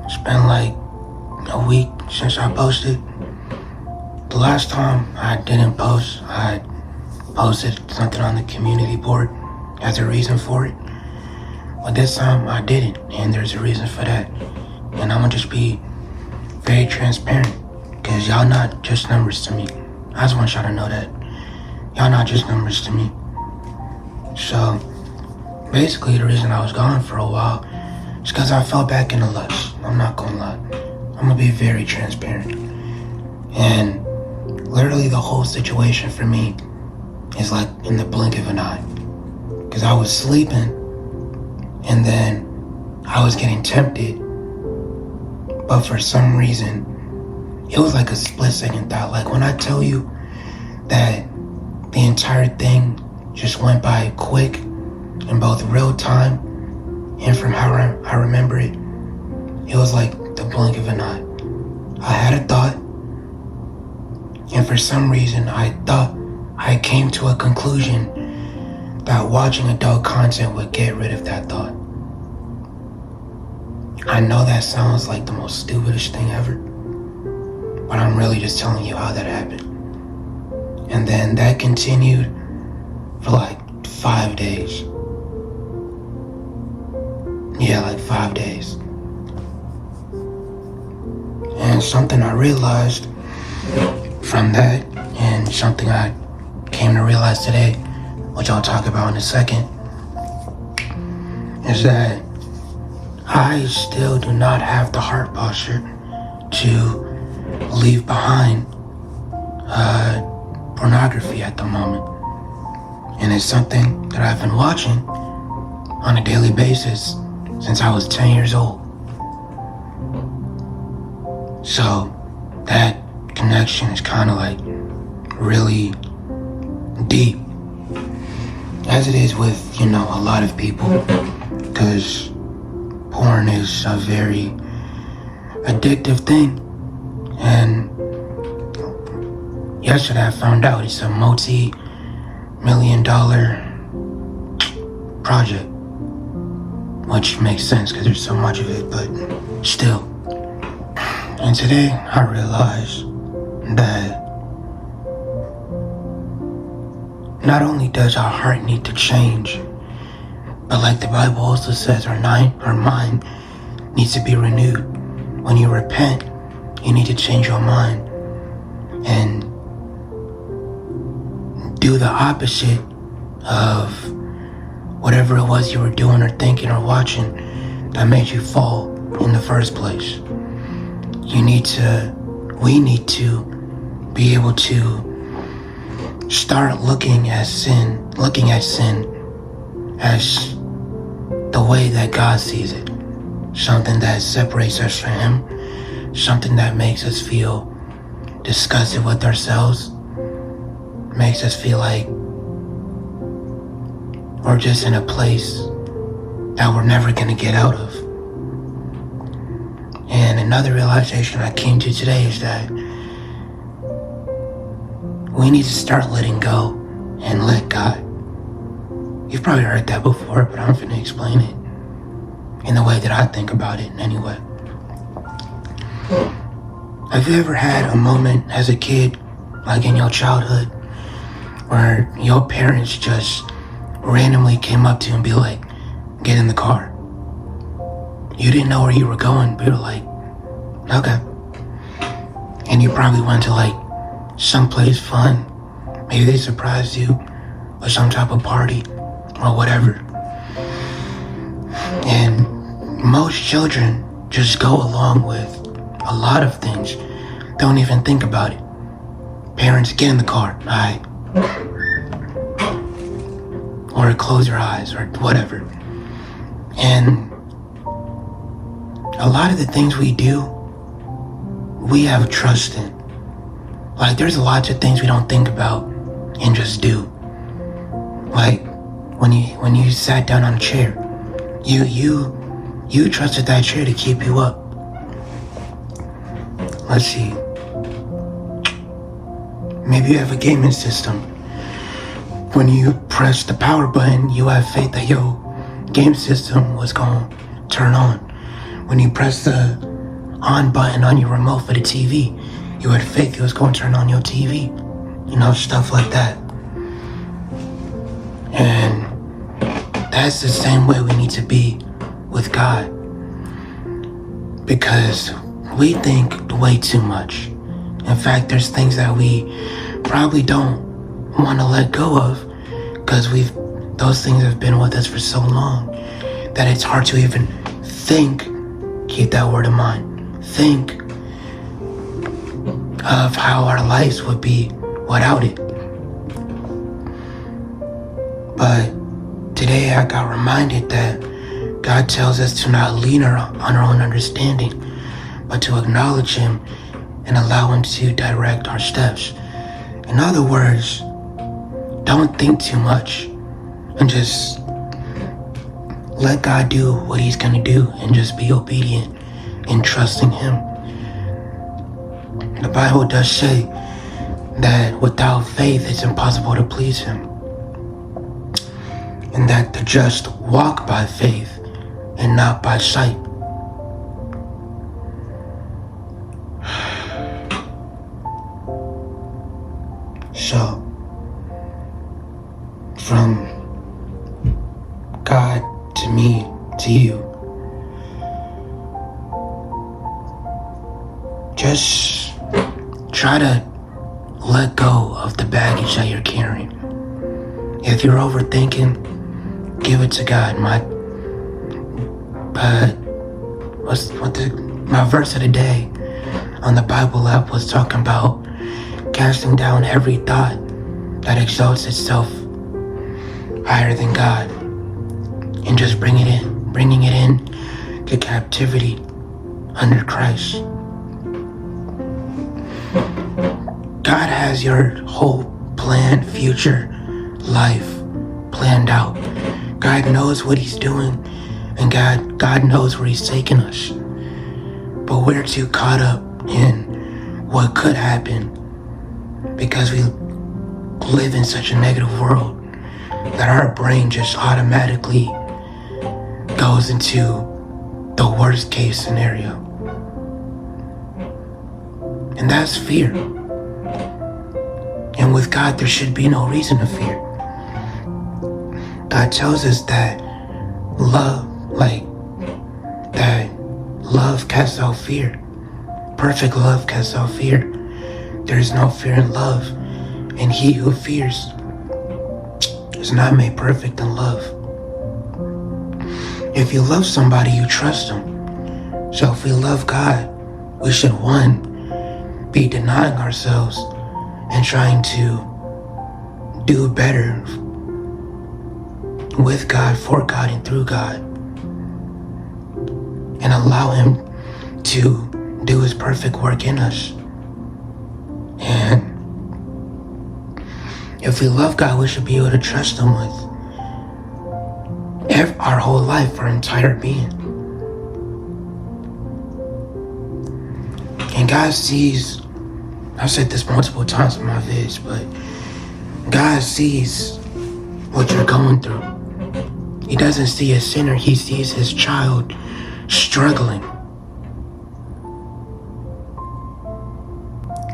It's been like a week since I posted. The last time I didn't post, I posted something on the community board as a reason for it. But this time I didn't, and there's a reason for that. And I'm gonna just be very transparent, because y'all not just numbers to me. I just want y'all to know that. Y'all not just numbers to me. So, basically the reason I was gone for a while is because I fell back into lust. I'm not gonna lie. I'm gonna be very transparent. And literally the whole situation for me is like in the blink of an eye. Because I was sleeping, and then I was getting tempted, but for some reason, it was like a split-second thought. Like when I tell you that the entire thing just went by quick in both real time and from how I remember it, it was like the blink of an eye. I had a thought, and for some reason, I came to a conclusion that watching adult content would get rid of that thought. I know that sounds like the most stupidest thing ever, but I'm really just telling you how that happened. And then that continued for like 5 days. Yeah, like 5 days. And something I realized from that, and something I came to realize today, which I'll talk about in a second, is that I still do not have the heart posture to leave behind pornography at the moment. And it's something that I've been watching on a daily basis since I was 10 years old. So that connection is kind of like really deep, as it is with, a lot of people, because porn is a very addictive thing. And yesterday I found out it's a multi-million-dollar project, which makes sense because there's so much of it, but still. And today I realized that not only does our heart need to change, but like the Bible also says, our mind needs to be renewed. When you repent, you need to change your mind and do the opposite of whatever it was you were doing or thinking or watching that made you fall in the first place. We need to be able to start looking at sin as the way that God sees it. Something that separates us from Him, something that makes us feel disgusted with ourselves, makes us feel like we're just in a place that we're never gonna get out of. And another realization I came to today is that we need to start letting go and let God. You've probably heard that before, but I'm finna explain it in the way that I think about it anyway. Have you ever had a moment as a kid, like in your childhood, where your parents just randomly came up to you and be like, get in the car? You didn't know where you were going, but you were like, okay. And you probably went to like someplace fun. Maybe they surprised you with some type of party or whatever. And most children just go along with a lot of things. Don't even think about it. Parents, get in the car, alright? Or close your eyes or whatever. And a lot of the things we do, we have trust in. Like there's lots of things we don't think about and just do. Like when you sat down on a chair, you trusted that chair to keep you up. Let's see. Maybe you have a gaming system. When you press the power button, you have faith that your game system was gonna turn on. When you press the on button on your remote for the TV. You would think it was going to turn on your TV. You know, stuff like that. And that's the same way we need to be with God. Because we think way too much. In fact, there's things that we probably don't want to let go of because those things have been with us for so long that it's hard to even think. Keep that word in mind. Think of how our lives would be without it. But today I got reminded that God tells us to not lean on our own understanding, but to acknowledge Him and allow Him to direct our steps. In other words, don't think too much and just let God do what He's going to do and just be obedient and trusting Him. The Bible does say that without faith it's impossible to please Him, and that the just walk by faith and not by sight. So, from God to me, to you, just try to let go of the baggage that you're carrying. If you're overthinking, give it to God. My verse of the day on the Bible app was talking about casting down every thought that exalts itself higher than God, and just bringing it in to captivity under Christ. God has your whole planned future life planned out. God knows what He's doing, and God knows where He's taking us. But we're too caught up in what could happen because we live in such a negative world that our brain just automatically goes into the worst case scenario. And that's fear. And with God, there should be no reason to fear. God tells us that love casts out fear. Perfect love casts out fear. There is no fear in love, and he who fears is not made perfect in love. If you love somebody, you trust them. So if we love God, we should, one, be denying ourselves and trying to do better with God, for God, and through God, and allow Him to do His perfect work in us. And if we love God, we should be able to trust Him with our whole life, our entire being. And God sees, I've said this multiple times in my vids, but God sees what you're going through. He doesn't see a sinner, He sees His child struggling.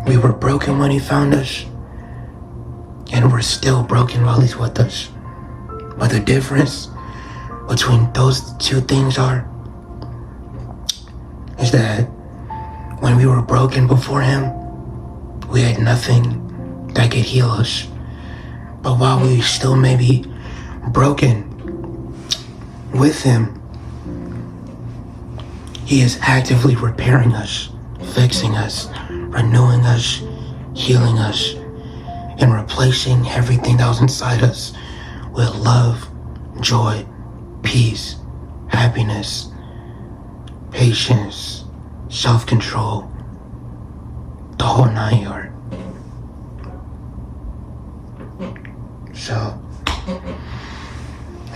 We were broken when He found us, and we're still broken while He's with us. But the difference between those two things is that when we were broken before Him, we had nothing that could heal us. But while we still may be broken with Him, He is actively repairing us, fixing us, renewing us, healing us, and replacing everything that was inside us with love, joy, peace, happiness, patience, self-control, the whole 9 yard. So,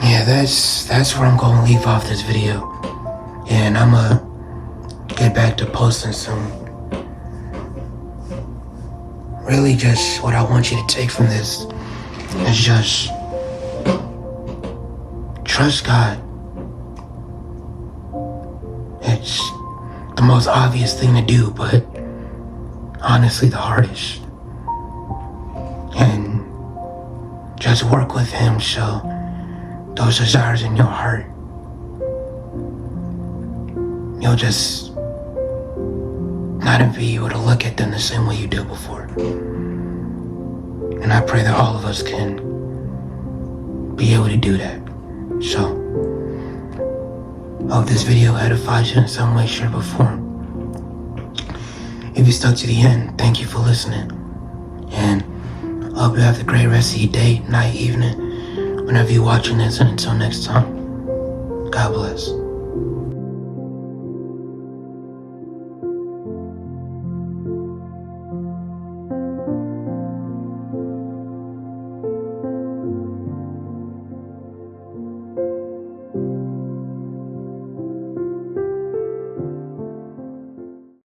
yeah, that's where I'm going to leave off this video. And I'm going to get back to posting some. Really just what I want you to take from this is just trust God. the most obvious thing to do, but honestly the hardest. And just work with him, show those desires in your heart. You'll just not even be able to look at them the same way you did before. And I pray that all of us can be able to do that. So, I hope this video edifies you in some way, shape, or form. If you stuck to the end, thank you for listening. And I hope you have a great rest of your day, night, evening, whenever you're watching this. And until next time, God bless.